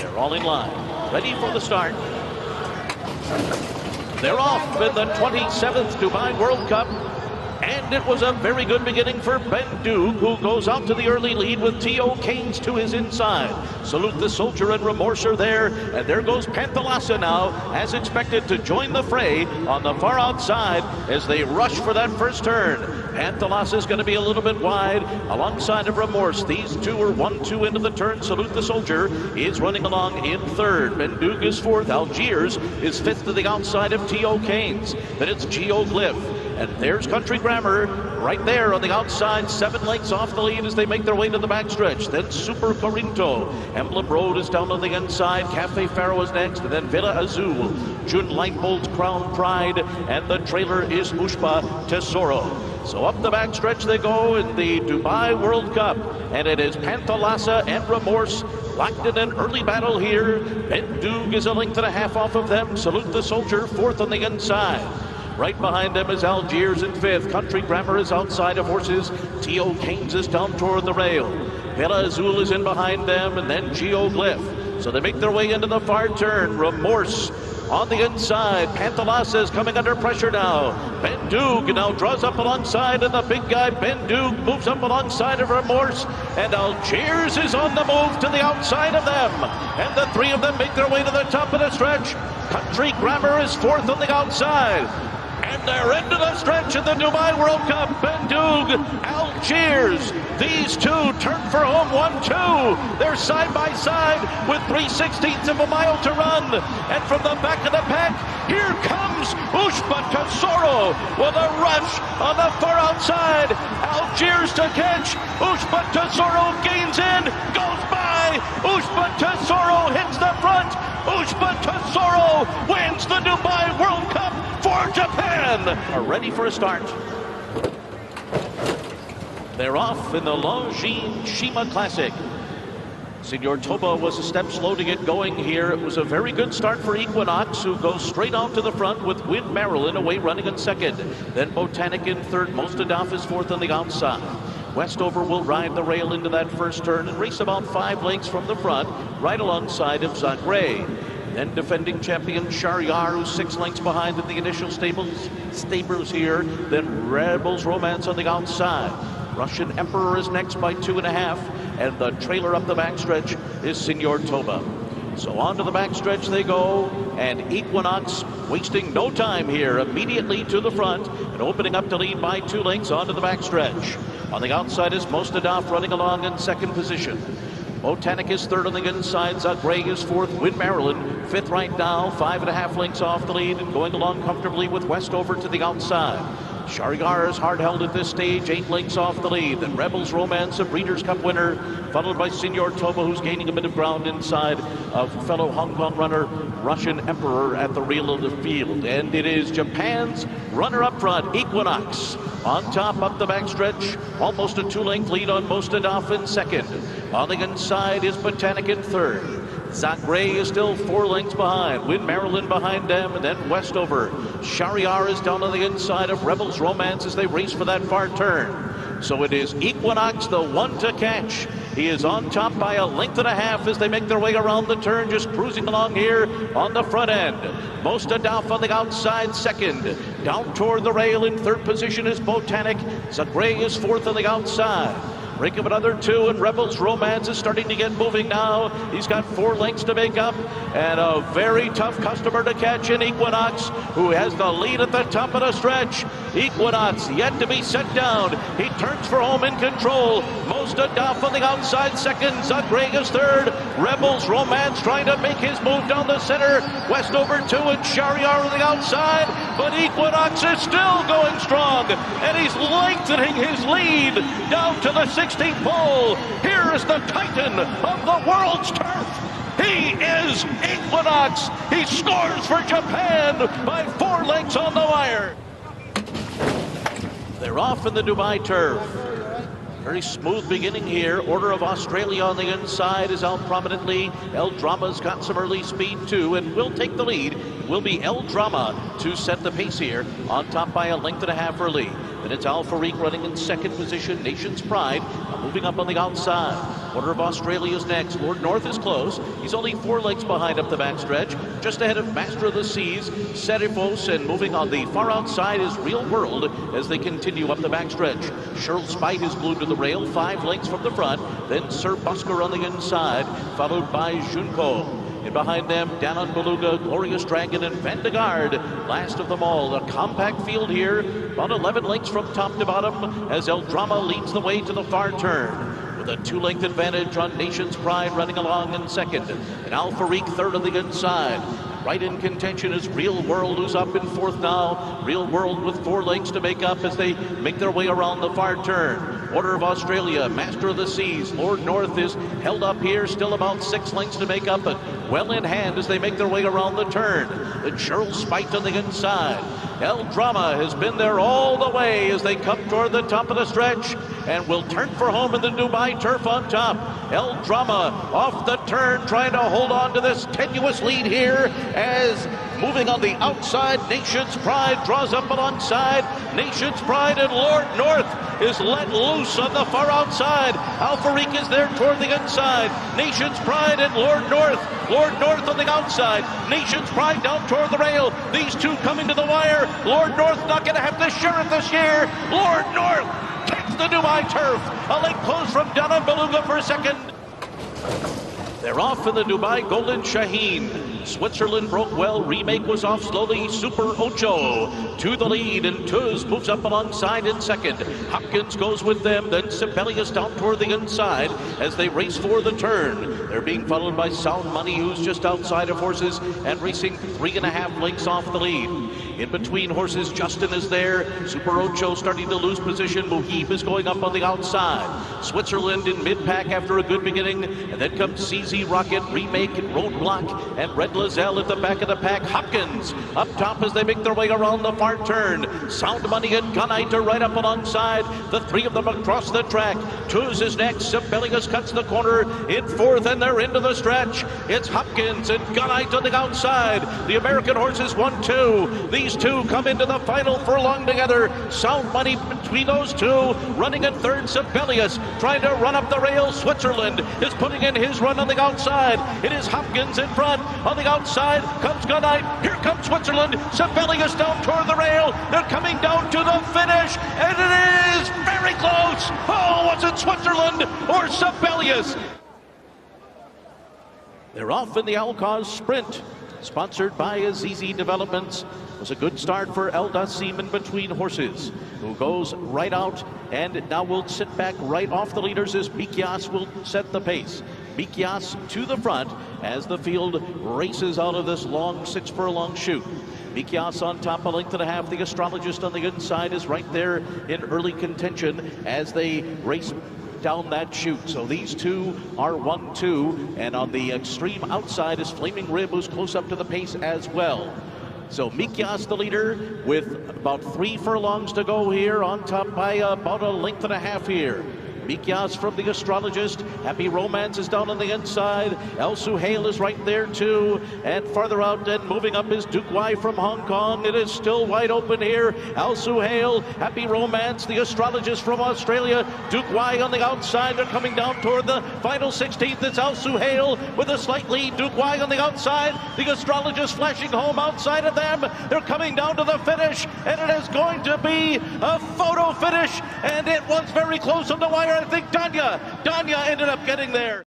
They're all in line, ready for the start. They're off in the 27th Dubai World Cup. And it was a very good beginning for Ben Duke, who goes out to the early lead with T.O. Keynes to his inside. Salute the Soldier and Remorse are there. And there goes Panthalassa now, as expected, to join the fray on the far outside as they rush for that first turn. Panthalassa is going to be a little bit wide alongside of Remorse. These two are 1-2 into the turn. Salute the Soldier is running along in third. Ben Duke is fourth. Algiers is fifth to the outside of T.O. Keynes. Then it's Geoglyph. And there's Country Grammar right there on the outside, 7 lengths off the lead as they make their way to the backstretch. Then Super Corinto. Emblem Road is down on the inside. Cafe Faro is next. And then Villa Azul. June Lightbolt's Crown Pride. And the trailer is Ushpa Tesoro. So up the backstretch they go in the Dubai World Cup. And it is Panthalassa and Remorse locked in an early battle here. Ben Duke is a length and a half off of them. Salute the Soldier, fourth on the inside. Right behind them is Algiers in fifth. Country Grammar is outside of horses. T.O. Keynes is down toward the rail. Villa Azul is in behind them, and then Geoglyph. So they make their way into the far turn. Remorse on the inside. Panthalassa is coming under pressure now. Ben Duke now draws up alongside, and the big guy Ben Duke moves up alongside of Remorse, and Algiers is on the move to the outside of them. And the three of them make their way to the top of the stretch. Country Grammar is fourth on the outside. And they're into the stretch of the Dubai World Cup. Ben Duke, Algiers. These two turn for home 1-2. They're side by side with 3/16 of a mile to run. And from the back of the pack, here comes Ushpa Tesoro with a rush on the far outside. Algiers to catch. Ushpa Tesoro gains in, goes by. Ushpa Tesoro hits the front. Ushpa Tesoro wins the Dubai World Cup for Japan. Are ready for a start. They're off in the Longines Shima Classic. Senor Toba was a step slow to get going here. It was a very good start for Equinox, who goes straight out to the front with Win Marilyn away running in second. Then Botanic in third. Mostadaf is fourth on the outside. Westover will ride the rail into that first turn and race about 5 lengths from the front, right alongside of Zagre. Then defending champion Shariar, who's 6 lengths behind in the initial stables here. Then Rebels Romance on the outside. Russian Emperor is next by 2.5, and the trailer up the backstretch is Senor Toba. So on to the backstretch they go, and Equinox wasting no time here, immediately to the front and opening up to lead by 2 lengths onto the backstretch. On the outside is Mostadaf running along in second position. Botanic is third on the inside. Zagre is fourth. Win Marilyn fifth right now, 5.5 lengths off the lead and going along comfortably with Westover to the outside. Shariar is hard held at this stage, 8 lengths off the lead. Then Rebels Romance, a Breeders' Cup winner, followed by Senor Toba, who's gaining a bit of ground inside of fellow Hong Kong runner Russian Emperor at the rear of the field. And it is Japan's runner up front, Equinox. On top, up the backstretch, almost a 2-length lead on Mostadaf in second. On the inside is Botanic in third. Zagre is still 4 lengths behind. Win Marilyn behind them, and then Westover. Shariar is down on the inside of Rebels Romance as they race for that far turn. So it is Equinox, the one to catch. He is on top by 1.5 lengths as they make their way around the turn, just cruising along here on the front end. Mostadaf on the outside, second. Down toward the rail in third position is Botanic. Zagre is fourth on the outside. Break of another 2, and Rebels Romance is starting to get moving now. He's got 4 lengths to make up, and a very tough customer to catch in Equinox, who has the lead at the top of the stretch. Equinox yet to be set down. He turns for home in control. Mostadaf on the outside, second. Zagre is third. Rebels Romance trying to make his move down the center. Westover 2 and Shariar on the outside, but Equinox is still going strong, and he's lengthening his lead down to the 16th pole. Here is the titan of the world's turf. He is Equinox. He scores for Japan by 4 lengths on the wire. They're off in the Dubai turf. Very smooth beginning here. Order of Australia on the inside is out prominently. El Drama's got some early speed too and will take the lead. It will be El Drama to set the pace here, on top by 1.5 lengths early. Then it's Al Farik running in second position. Nation's Pride moving up on the outside. Order of Australia is next. Lord North is close. He's only 4 lengths behind up the backstretch. Just ahead of Master of the Seas, Serifos, and moving on the far outside is Real World as they continue up the backstretch. Cheryl Spite is glued to the rail, 5 lengths from the front. Then Sir Busker on the inside, followed by Junko. And behind them, Danon Beluga, Glorious Dragon, and Vandegard. Last of them all, a compact field here, about 11 lengths from top to bottom, as El Drama leads the way to the far turn. With a 2-length advantage on Nation's Pride running along in second. And Alfarique third on the inside. Right in contention is Real World, who's up in fourth now. Real World with 4 lengths to make up as they make their way around the far turn. Order of Australia, Master of the Seas, Lord North is held up here, still about 6 lengths to make up, but well in hand as they make their way around the turn. The Cheryl Spite on the inside. El Drama has been there all the way as they come toward the top of the stretch and will turn for home in the Dubai turf on top. El Drama off the turn, trying to hold on to this tenuous lead here as moving on the outside, Nation's Pride draws up alongside. Nation's Pride and Lord North is let loose on the far outside. Alfarique is there toward the inside. Nation's Pride and Lord North. Lord North on the outside. Nation's Pride down toward the rail. These two coming to the wire. Lord North not going to have to share it this year. Lord North takes the Dubai turf. A late close from Danon Beluga for second. They're off in the Dubai Golden Shaheen. Switzerland broke well. Remake was off slowly. Super Ocho to the lead, and Tuz moves up alongside in second. Hopkins goes with them. Then Sibelius down toward the inside as they race for the turn. They're being followed by Sound Money, who's just outside of horses and racing 3.5 lengths off the lead. In between horses, Justin is there. Super Ocho starting to lose position. Muhib is going up on the outside. Switzerland in mid-pack after a good beginning. And then comes CZ Rocket, Remake, Roadblock, and Red Lizelle at the back of the pack. Hopkins up top as they make their way around the far turn. Sound Money and Gunite are right up alongside. The 3 of them across the track. Tuz is next. Sibelius cuts the corner in fourth, and they're into the stretch. It's Hopkins and Gunite on the outside. The American horses 1-2. These two come into the final furlong together. Sound Money between those two. Running in third, Sibelius trying to run up the rail. Switzerland is putting in his run on the outside. It is Hopkins in front. On the outside comes Gunite. Here comes Switzerland. Sibelius down toward the rail. They're coming down to the finish, and it is very close. Oh, was it Switzerland or Sibelius? They're off in the Alcaz Sprint, sponsored by Azizi Developments. It was a good start for El Dasim in between horses, who goes right out and now will sit back right off the leaders as Mikias will set the pace. Mikias to the front as the field races out of this long 6 furlong chute. Mikias on top, 1.5 lengths. The Astrologist on the inside is right there in early contention as they race down that chute. So these two are 1-2, and on the extreme outside is Flaming Rib, who's close up to the pace as well. So Mikias the leader with about 3 furlongs to go here, on top by about 1.5 lengths here. Mikias from the Astrologist. Happy Romance is down on the inside. El Suhail is right there too. And farther out and moving up is Duke Y from Hong Kong. It is still wide open here. El Suhail, Happy Romance, the Astrologist from Australia. Duke Y on the outside. They're coming down toward the final 16th. It's El Suhail with a slight lead. Duke Y on the outside. The Astrologist flashing home outside of them. They're coming down to the finish, and it is going to be a photo finish, and it was very close on the wire. I think Danya ended up getting there.